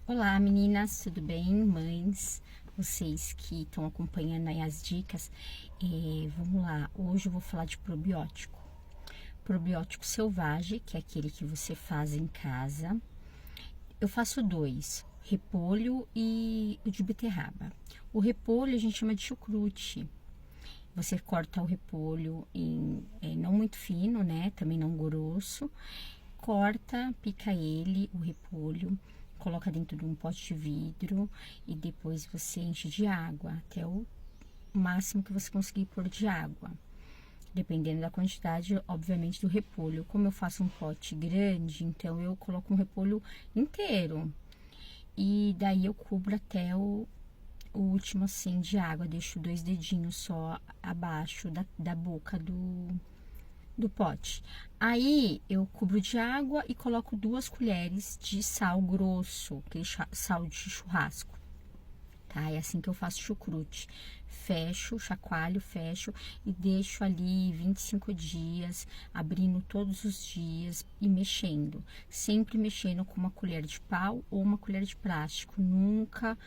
Olá meninas, tudo bem? Mães, vocês que estão acompanhando aí as dicas, vamos lá, hoje eu vou falar de probiótico. Probiótico selvagem, que é aquele que você faz em casa. Eu faço dois, repolho e o de beterraba. O repolho a gente chama de chucrute. Você corta o repolho não muito fino, né? Também não grosso. Corta, pica ele, o repolho, coloca dentro de um pote de vidro e depois você enche de água até o máximo que você conseguir pôr de água. Dependendo da quantidade, obviamente, do repolho. Como eu faço um pote grande, então eu coloco um repolho inteiro. E daí eu cubro até o último assim de água, deixo 2 dedinhos só abaixo da boca do pote. Aí eu cubro de água e coloco 2 colheres de sal grosso, aquele sal de churrasco, tá? É assim que eu faço chucrute. Fecho, chacoalho, fecho e deixo ali 25 dias, abrindo todos os dias e mexendo. Sempre mexendo com uma colher de pau ou uma colher de plástico. Nunca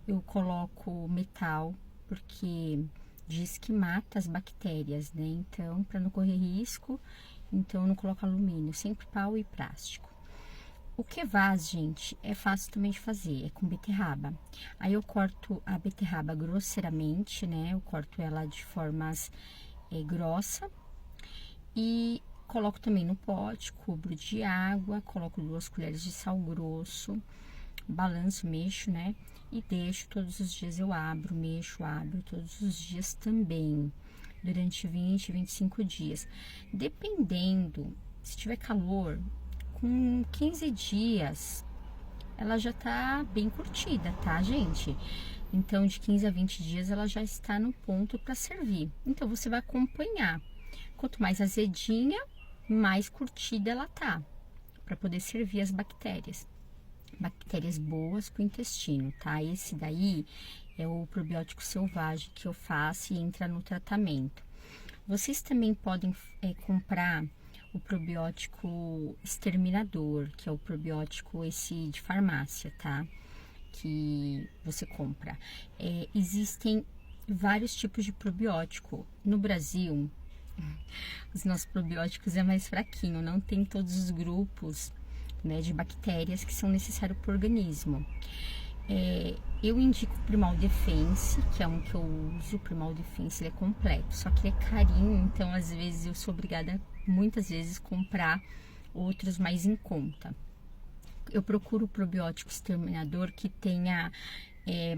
eu coloco metal, porque diz que mata as bactérias, né? Então, para não correr risco, então eu não coloco alumínio, sempre pau e plástico. O kvass, gente, é fácil também de fazer, é com beterraba. Aí eu corto a beterraba grosseiramente, né? Eu corto ela de formas grossa e coloco também no pote, cubro de água, coloco 2 colheres de sal grosso, balanço, mexo, né? E deixo todos os dias, eu abro, mexo, abro todos os dias também, durante 20, 25 dias. Dependendo, se tiver calor, com 15 dias, ela já tá bem curtida, tá, gente? Então, de 15 a 20 dias, ela já está no ponto para servir. Então, você vai acompanhar. Quanto mais azedinha, mais curtida ela tá, para poder servir as bactérias. Bactérias boas para o intestino, tá? Esse daí é o probiótico selvagem que eu faço e entra no tratamento. Vocês também podem comprar o probiótico exterminador, que é o probiótico esse de farmácia, tá? Que você compra. Existem vários tipos de probiótico. No Brasil, os nossos probióticos é mais fraquinho, não tem todos os grupos, né, de bactérias que são necessários para o organismo. Eu indico o Primal Defense, que é um que eu uso. O Primal Defense, ele é completo, só que ele é carinho, então às vezes eu sou obrigada, muitas vezes, comprar outros mais em conta. Eu procuro o probiótico exterminador que tenha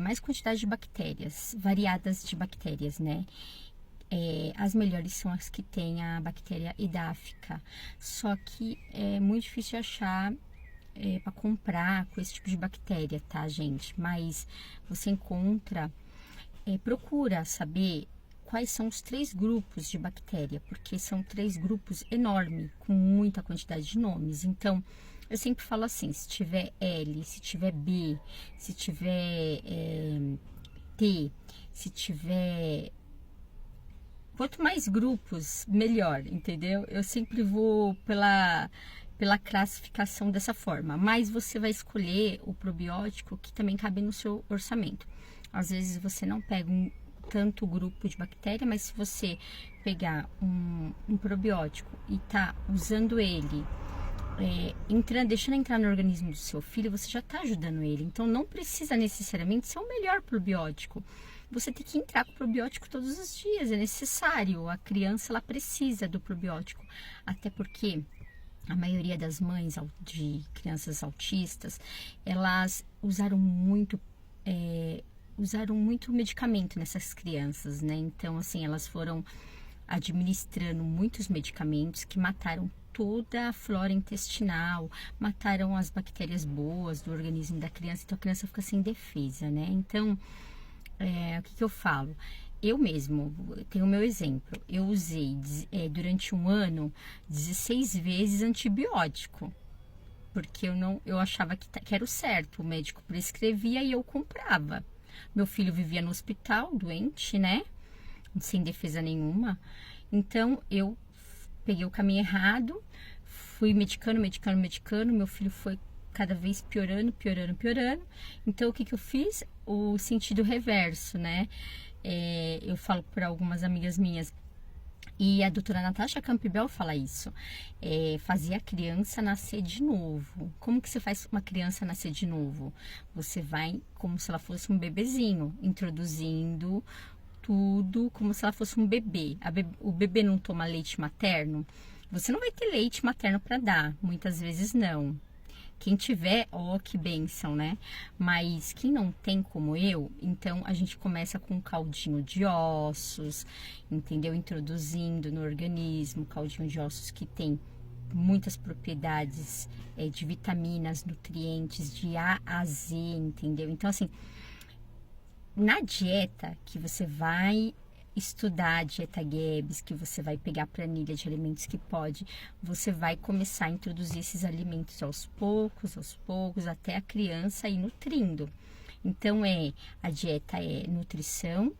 mais quantidade de bactérias, variadas de bactérias, né? As melhores são as que têm a bactéria edáfica, só que é muito difícil de achar para comprar com esse tipo de bactéria, tá, gente? Mas você encontra, procura saber quais são os 3 grupos de bactéria, porque são 3 grupos enormes, com muita quantidade de nomes. Então, eu sempre falo assim, se tiver L, se tiver B, se tiver T, se tiver... Quanto mais grupos, melhor, entendeu? Eu sempre vou pela classificação dessa forma, mas você vai escolher o probiótico que também cabe no seu orçamento. Às vezes você não pega tanto grupo de bactéria, mas se você pegar um probiótico e tá usando ele, deixando entrar no organismo do seu filho, você já tá ajudando ele. Então não precisa necessariamente ser o melhor probiótico. Você tem que entrar com o probiótico todos os dias, é necessário. A criança, ela precisa do probiótico, até porque a maioria das mães de crianças autistas, elas usaram muito medicamento nessas crianças, né? Então, assim, elas foram administrando muitos medicamentos que mataram toda a flora intestinal, mataram as bactérias boas do organismo da criança, então a criança fica sem defesa, né? Então, o que eu falo? Eu mesmo, tenho o meu exemplo, eu usei durante um ano 16 vezes antibiótico, porque eu achava que era o certo, o médico prescrevia e eu comprava. Meu filho vivia no hospital, doente, né? Sem defesa nenhuma. Então, eu peguei o caminho errado, fui medicando, meu filho foi cada vez piorando, piorando, piorando. Então, o que que eu fiz? O sentido reverso, né? Eu falo para algumas amigas minhas, e a doutora Natasha Campbell fala isso, fazer a criança nascer de novo. Como que você faz uma criança nascer de novo? Você vai como se ela fosse um bebezinho, introduzindo tudo como se ela fosse um bebê. O bebê não toma leite materno? Você não vai ter leite materno para dar, muitas vezes não. Quem tiver, ó, que bênção, né? Mas quem não tem, como eu, então a gente começa com um caldinho de ossos, entendeu? Introduzindo no organismo, caldinho de ossos que tem muitas propriedades de vitaminas, nutrientes, de A a Z, entendeu? Então, assim, na dieta que você vai estudar a dieta Gebs, que você vai pegar a planilha de alimentos que pode, você vai começar a introduzir esses alimentos aos poucos, até a criança ir nutrindo. Então, a dieta é nutrição,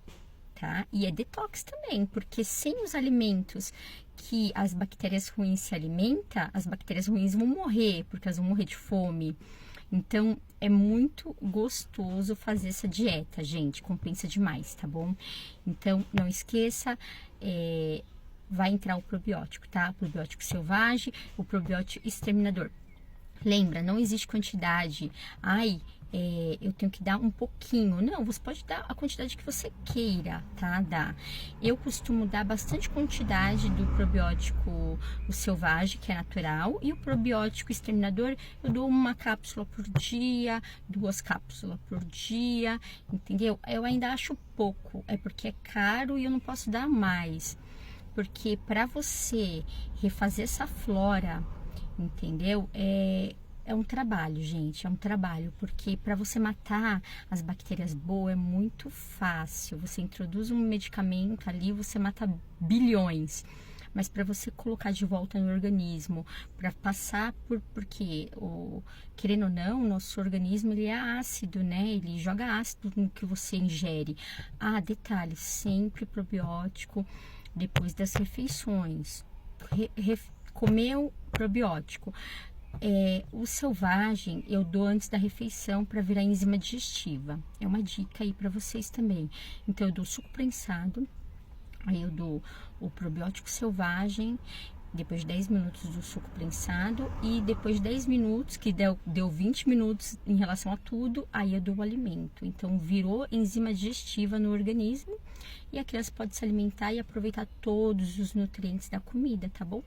tá? E é detox também, porque sem os alimentos que as bactérias ruins se alimentam, as bactérias ruins vão morrer, porque elas vão morrer de fome. Então, é muito gostoso fazer essa dieta, gente, compensa demais, tá bom? Então, não esqueça, vai entrar o probiótico, tá? O probiótico selvagem, o probiótico exterminador. Lembra, não existe quantidade, eu tenho que dar um pouquinho. Não, você pode dar a quantidade que você queira, tá? Eu costumo dar bastante quantidade do probiótico, o selvagem, que é natural, e o probiótico exterminador, eu dou uma cápsula por dia, 2 cápsulas por dia, entendeu? Eu ainda acho pouco, é porque é caro e eu não posso dar mais. Porque para você refazer essa flora, entendeu? É um trabalho, gente, é um trabalho, porque para você matar as bactérias boas é muito fácil. Você introduz um medicamento ali, você mata bilhões. Mas para você colocar de volta no organismo, para passar porque querendo ou não, o nosso organismo ele é ácido, né? Ele joga ácido no que você ingere. Detalhe, sempre probiótico depois das refeições. Comeu probiótico. O selvagem eu dou antes da refeição para virar enzima digestiva. É uma dica aí para vocês também. Então eu dou suco prensado, aí eu dou o probiótico selvagem, depois de 10 minutos do suco prensado, e depois de 10 minutos, que deu 20 minutos em relação a tudo, aí eu dou o alimento. Então virou enzima digestiva no organismo e a criança pode se alimentar e aproveitar todos os nutrientes da comida, tá bom?